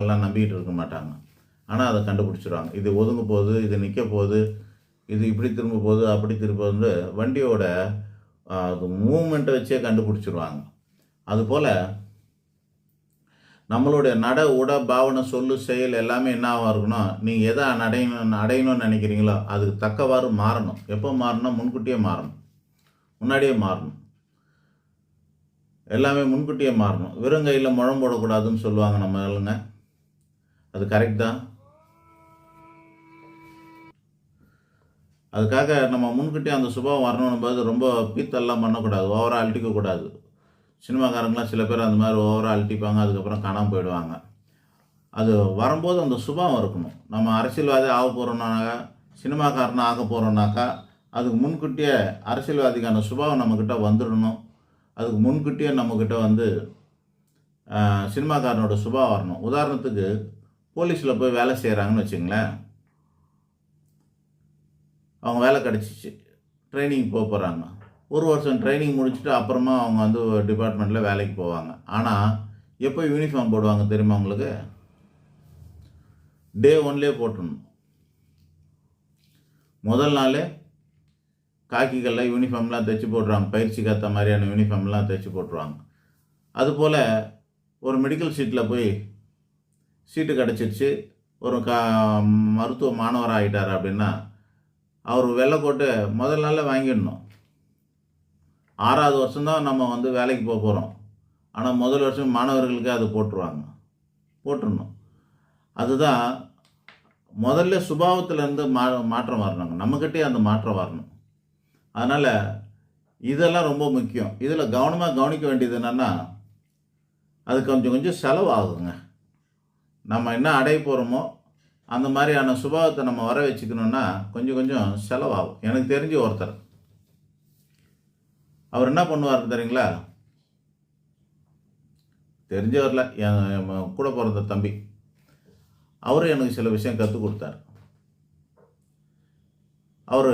எல்லாம் நம்பிக்கிட்டு இருக்க மாட்டாங்க. ஆனால் அதை கண்டுபிடிச்சிருவாங்க. இது ஒதுங்க போகுது, இது நிற்க போகுது, இது இப்படி திரும்ப போகுது, அப்படி திரும்ப வந்து வண்டியோட அது மூவ்மெண்ட்டை வச்சே கண்டுபிடிச்சிருவாங்க. அதுபோல் நம்மளுடைய நட, உட, பாவனை, சொல்லு, செயல் எல்லாமே என்னவா இருக்கணும், நீங்கள் எதை அடையணும்னு நினைக்கிறீங்களோ அதுக்கு தக்கவாறு மாறணும். எப்போ மாறணும்? முன்கூட்டியே மாறணும், முன்னாடியே மாறணும். எல்லாமே முன்கூட்டியே மாறணும். வெறும் கையில் முழம் போடக்கூடாதுன்னு சொல்லுவாங்க நம்ம ஆளுங்க. அது கரெக்ட் தான். அதுக்காக நம்ம முன்கூட்டியே அந்த சுபாவம் வரணும் போது ரொம்ப பீத்தெல்லாம் பண்ணக்கூடாது, ஓவராக அழட்டிக்கக்கூடாது. சினிமாக்காரங்களாம் சில பேர் அந்த மாதிரி ஓவராக அழட்டிப்பாங்க, அதுக்கப்புறம் காணாமல் போயிடுவாங்க. அது வரும்போது அந்த சுபாவம் இருக்கணும். நம்ம அரசியல்வாதி ஆக போகிறோம்னாக்கா, சினிமாக்காரனாக ஆக போகிறோம்னாக்கா, அதுக்கு முன்கூட்டியே அரசியல்வாதிக்கான சுபாவம் நம்மக்கிட்ட வந்துடணும். அதுக்கு முன்கூட்டியே நம்மக்கிட்ட வந்து சினிமாக்காரனோட சுபாவம் வரணும். உதாரணத்துக்கு போலீஸில் போய் வேலை செய்கிறாங்கன்னு வச்சுங்களேன். அவங்க வேலை கிடச்சிச்சு, ட்ரைனிங் போகிறாங்க. ஒரு வருஷம் ட்ரைனிங் முடிச்சுட்டு அப்புறமா அவங்க வந்து டிபார்ட்மெண்ட்டில் வேலைக்கு போவாங்க. ஆனால் எப்போ யூனிஃபார்ம் போடுவாங்க தெரியுமா உங்களுக்கு? டே 1லே போட்டுடணும். முதல் நாளே காக்கிகளில் யூனிஃபார்ம்லாம் தைச்சி போட்டுருவாங்க. பயிற்சிக்கு ஏற்ற மாதிரியான யூனிஃபார்ம்லாம் தைச்சி போட்டுருவாங்க. அதுபோல் ஒரு மெடிக்கல் சீட்டில் போய் சீட்டு கிடச்சிருச்சு, ஒரு மருத்துவ மாணவராக ஆகிட்டார் அப்படின்னா, அவர் வெள்ளைக்கோட்டு முதல் நாளில் வாங்கிடணும். 6வது வருஷம்தான் நம்ம வந்து வேலைக்கு போகிறோம். ஆனால் முதல் வருஷம் மாணவர்களுக்கு அது போட்டுடணும். அதுதான் முதல்ல சுபாவத்திலேருந்து மாற்றம் வரணுங்க. நம்மக்கிட்டே அந்த மாற்றம் வரணும். அதனால் இதெல்லாம் ரொம்ப முக்கியம். இதில் கவனமாக கவனிக்க வேண்டியது என்னென்னா, அது கொஞ்சம் செலவாகுங்க. நம்ம என்ன அடைய போகிறோமோ அந்த மாதிரியான சுபாவத்தை நம்ம வர வச்சுக்கணுன்னா கொஞ்சம் செலவாகும். எனக்கு தெரிஞ்ச ஒருத்தர், அவர் என்ன பண்ணுவார் தெரியுங்களா? தெரிஞ்சவரில் என் கூட பிறந்த தம்பி, அவரும் எனக்கு சில விஷயம் கற்றுக் கொடுத்தார். அவர்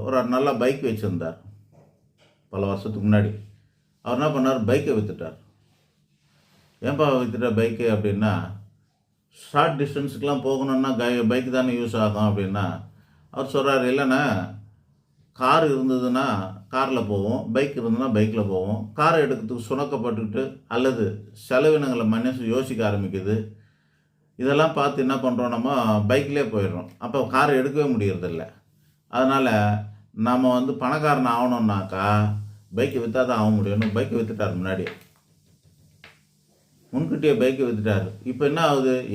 ஒரு நல்ல பைக் வச்சுருந்தார் பல வருஷத்துக்கு முன்னாடி. அவர் என்ன பண்ணார்? பைக்கை விற்றுட்டார். ஏன்பா விற்றுட்ட பைக்கு அப்படின்னா, ஷார்ட் டிஸ்டன்ஸுக்கெலாம் போகணுன்னா பைக்கு தானே யூஸ் ஆகும் அப்படின்னா, அவர் சொல்கிறார், இல்லைண்ணா கார் இருந்ததுன்னா காரில் போவோம், பைக் இருந்ததுன்னா பைக்கில் போவோம். காரை எடுக்கிறதுக்கு சுணக்கப்பட்டுக்கிட்டு அல்லது செலவினங்களை மனசு யோசிக்க ஆரம்பிக்குது. இதெல்லாம் பார்த்து என்ன பண்ணுறோம், நம்ம பைக்லேயே போயிடுறோம். அப்போ காரை எடுக்கவே முடியறதில்ல. அதனால் நம்ம வந்து பணக்காரன் ஆகணுன்னாக்கா பைக்கை விற்றா தான் ஆக முடியும்னு பைக்கை விற்றுட்டார். முன்னாடியே முன்கூட்டியே பைக்கை விற்றுட்டார். இப்போ என்ன ஆகுது?